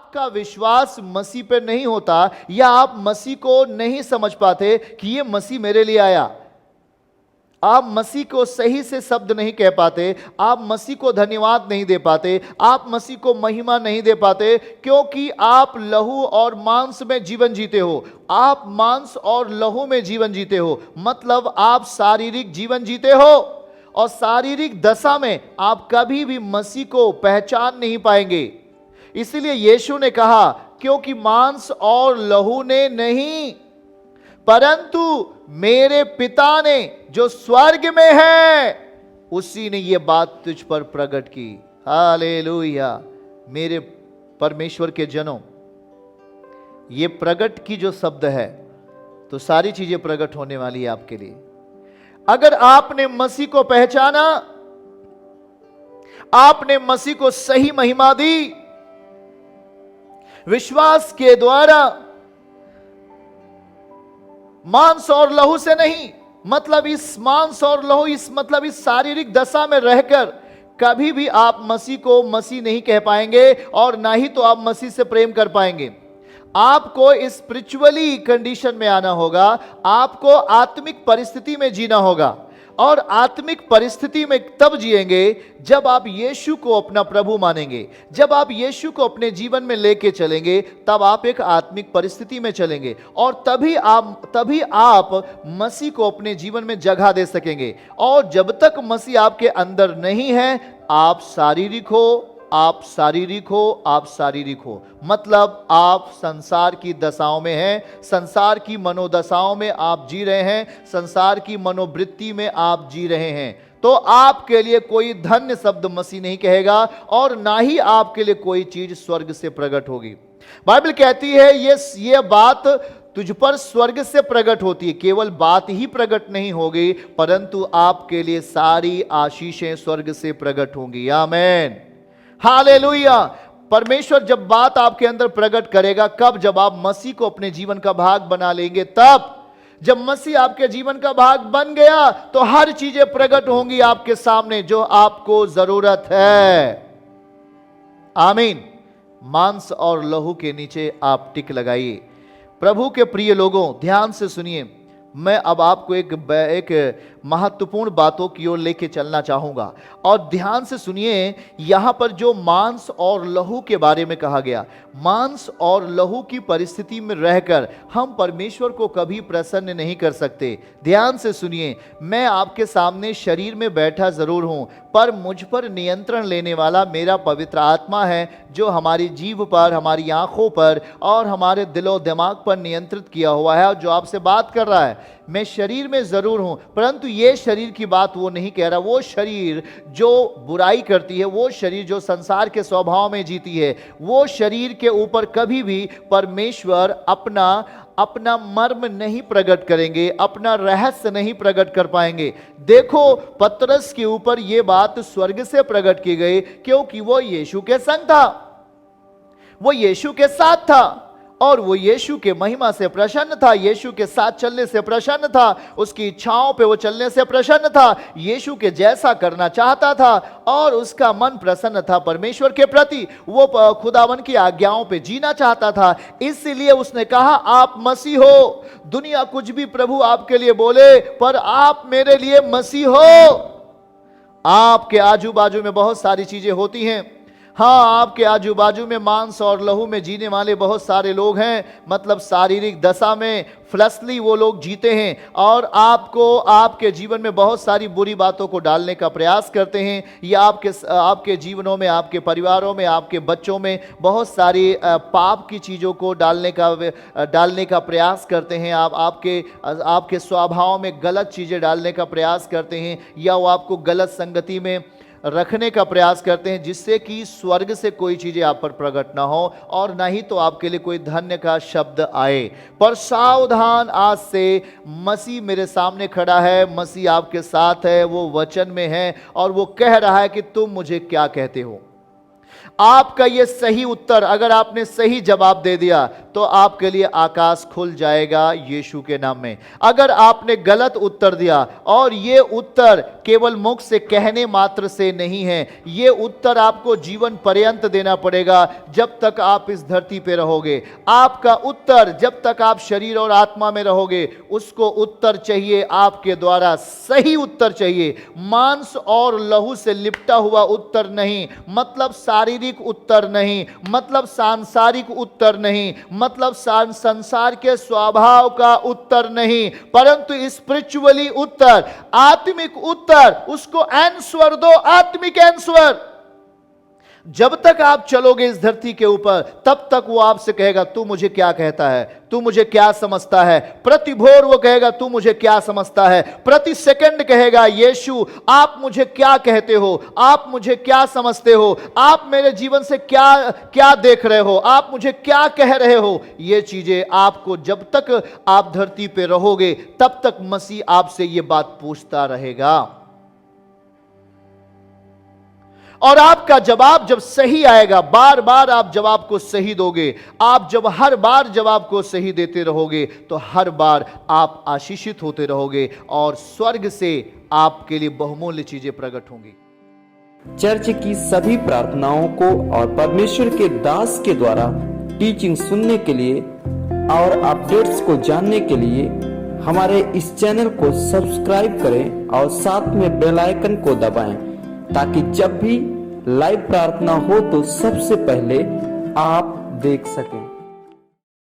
आपका विश्वास मसीह पर नहीं होता, या आप मसीह को नहीं समझ पाते कि ये मसीह मेरे लिए आया, आप मसीह को सही से शब्द नहीं कह पाते, आप मसीह को धन्यवाद नहीं दे पाते, आप मसीह को महिमा नहीं दे पाते, क्योंकि आप लहू और मांस में जीवन जीते हो। आप मांस और लहू में जीवन जीते हो, मतलब आप शारीरिक जीवन जीते हो, और शारीरिक दशा में आप कभी भी मसीह को पहचान नहीं पाएंगे। इसलिए यीशु ने कहा, क्योंकि मांस और लहू ने नहीं, परंतु मेरे पिता ने जो स्वर्ग में है, उसी ने यह बात तुझ पर प्रकट की। हालेलुया। मेरे परमेश्वर के जनों, ये प्रकट की जो शब्द है, तो सारी चीजें प्रकट होने वाली है आपके लिए। अगर आपने मसीह को पहचाना, आपने मसीह को सही महिमा दी, विश्वास के द्वारा, मांस और लहू से नहीं, मतलब इस मांस और लहू, मतलब इस शारीरिक दशा में रहकर कभी भी आप मसीह को मसीह नहीं कह पाएंगे, और ना ही तो आप मसीह से प्रेम कर पाएंगे। आपको स्पिरिचुअली कंडीशन में आना होगा, आपको आत्मिक परिस्थिति में जीना होगा, और आत्मिक परिस्थिति में तब जिएंगे जब आप यीशु को अपना प्रभु मानेंगे, जब आप यीशु को अपने जीवन में लेके चलेंगे, तब आप एक आत्मिक परिस्थिति में चलेंगे, और तभी आप मसीह को अपने जीवन में जगह दे सकेंगे। और जब तक मसीह आपके अंदर नहीं है, आप शारीरिक हो, आप शारीरिक हो, आप शारीरिक हो, मतलब आप संसार की दशाओं में हैं, संसार की मनोदशाओं में आप जी रहे हैं, संसार की मनोवृत्ति में आप जी रहे हैं। तो आपके लिए कोई धन्य शब्द मसीह नहीं कहेगा, और ना ही आपके लिए कोई चीज स्वर्ग से प्रकट होगी। बाइबल कहती है ये बात तुझ पर स्वर्ग से प्रकट होती है। केवल बात ही प्रकट नहीं होगी, परंतु आपके लिए सारी आशीषें स्वर्ग से प्रकट होंगी। आमीन, हालेलुया। परमेश्वर जब बात आपके अंदर प्रकट करेगा, कब? जब आप मसीह को अपने जीवन का भाग बना लेंगे। तब जब मसीह आपके जीवन का भाग बन गया, तो हर चीजें प्रकट होंगी आपके सामने जो आपको जरूरत है। आमीन। मांस और लहू के नीचे आप टिक लगाइए। प्रभु के प्रिय लोगों, ध्यान से सुनिए। मैं अब आपको एक महत्वपूर्ण बातों की ओर लेके चलना चाहूंगा, और ध्यान से सुनिए। यहां पर जो मांस और लहू के बारे में कहा गया, मांस और लहू की परिस्थिति में रहकर हम परमेश्वर को कभी प्रसन्न नहीं कर सकते। ध्यान से सुनिए। मैं आपके सामने शरीर में बैठा जरूर हूं, पर मुझ पर नियंत्रण लेने वाला मेरा पवित्र आत्मा है, जो हमारी जीभ पर, हमारी आंखों पर और हमारे दिलो दिमाग पर नियंत्रित किया हुआ है, और जो आपसे बात कर रहा है। मैं शरीर में जरूर हूं, परंतु ये शरीर की बात वो नहीं कह रहा। वो शरीर जो बुराई करती है, वो शरीर जो संसार के स्वभाव में जीती है, वो शरीर के ऊपर कभी भी परमेश्वर अपना मर्म नहीं प्रकट करेंगे, अपना रहस्य नहीं प्रकट कर पाएंगे। देखो, पतरस के ऊपर यह बात स्वर्ग से प्रकट की गई, क्योंकि वो यीशु के संग था, वो यीशु के साथ था, और वो यीशु के महिमा से प्रसन्न था, यीशु के साथ चलने से प्रसन्न था, उसकी इच्छाओं पे वो चलने से प्रसन्न था, यीशु के जैसा करना चाहता था, और उसका मन प्रसन्न था परमेश्वर के प्रति। वो खुदावन की आज्ञाओं पे जीना चाहता था। इसलिए उसने कहा, आप मसीह हो। दुनिया कुछ भी प्रभु आपके लिए बोले, पर आप मेरे लिए मसीह हो। आपके आजू बाजू में बहुत सारी चीजें होती हैं। हाँ, आपके आजू बाजू में मांस और लहू में जीने वाले बहुत सारे लोग हैं, मतलब शारीरिक दशा में फ्लशली वो लोग जीते हैं, और आपके जीवन में बहुत सारी बुरी बातों को डालने का प्रयास करते हैं, या आपके जीवनों में, आपके परिवारों में, आपके बच्चों में बहुत सारी पाप की चीज़ों को डालने का प्रयास करते हैं। आपके स्वभाव में गलत चीज़ें डालने का प्रयास करते हैं, या वो आपको गलत संगति में रखने का प्रयास करते हैं, जिससे कि स्वर्ग से कोई चीजें आप पर प्रकट ना हो, और ना ही तो आपके लिए कोई धन्य का शब्द आए। पर सावधान, आज से मसीह मेरे सामने खड़ा है, मसीह आपके साथ है, वो वचन में है, और वो कह रहा है कि तुम मुझे क्या कहते हो। आपका ये सही उत्तर, अगर आपने सही जवाब दे दिया तो आपके लिए आकाश खुल जाएगा यीशु के नाम में। अगर आपने गलत उत्तर दिया, और ये उत्तर केवल मुख से कहने मात्र से नहीं है, ये उत्तर आपको जीवन पर्यंत देना पड़ेगा जब तक आप इस धरती पे रहोगे। आपका उत्तर जब तक आप शरीर और आत्मा में रहोगे, उसको उत्तर चाहिए आपके द्वारा सही उत्तर चाहिए, मांस और लहू से लिपटा हुआ उत्तर नहीं, मतलब शारीरिक उत्तर नहीं, मतलब सांसारिक उत्तर नहीं, मतलब संसार के स्वभाव का उत्तर नहीं, परंतु स्पिरिचुअली उत्तर, आत्मिक उत्तर। उसको आंसर दो, आत्मिक आंसर। जब तक आप चलोगे इस धरती के ऊपर, तब तक वो आपसे कहेगा तू मुझे क्या कहता है, तू मुझे क्या समझता है। प्रति भोर वो कहेगा तू मुझे क्या समझता है, प्रति सेकंड कहेगा यीशु आप मुझे क्या कहते हो, आप मुझे क्या समझते हो, आप मेरे जीवन से क्या क्या देख रहे हो, आप मुझे क्या कह रहे हो। ये चीजें आपको, जब तक आप धरती पे रहोगे तब तक मसीह आपसे ये बात पूछता रहेगा। और आपका जवाब जब सही आएगा, बार बार आप जवाब को सही दोगे, आप जब हर बार जवाब को सही देते रहोगे तो हर बार आप आशीषित होते रहोगे और स्वर्ग से आपके लिए बहुमूल्य चीजें प्रकट होंगी। चर्च की सभी प्रार्थनाओं को और परमेश्वर के दास के द्वारा टीचिंग सुनने के लिए और अपडेट्स को जानने के लिए हमारे इस चैनल को सब्सक्राइब करें और साथ में बेल आइकन को दबाएं, ताकि जब भी लाइव प्रार्थना हो तो सबसे पहले आप देख सकें।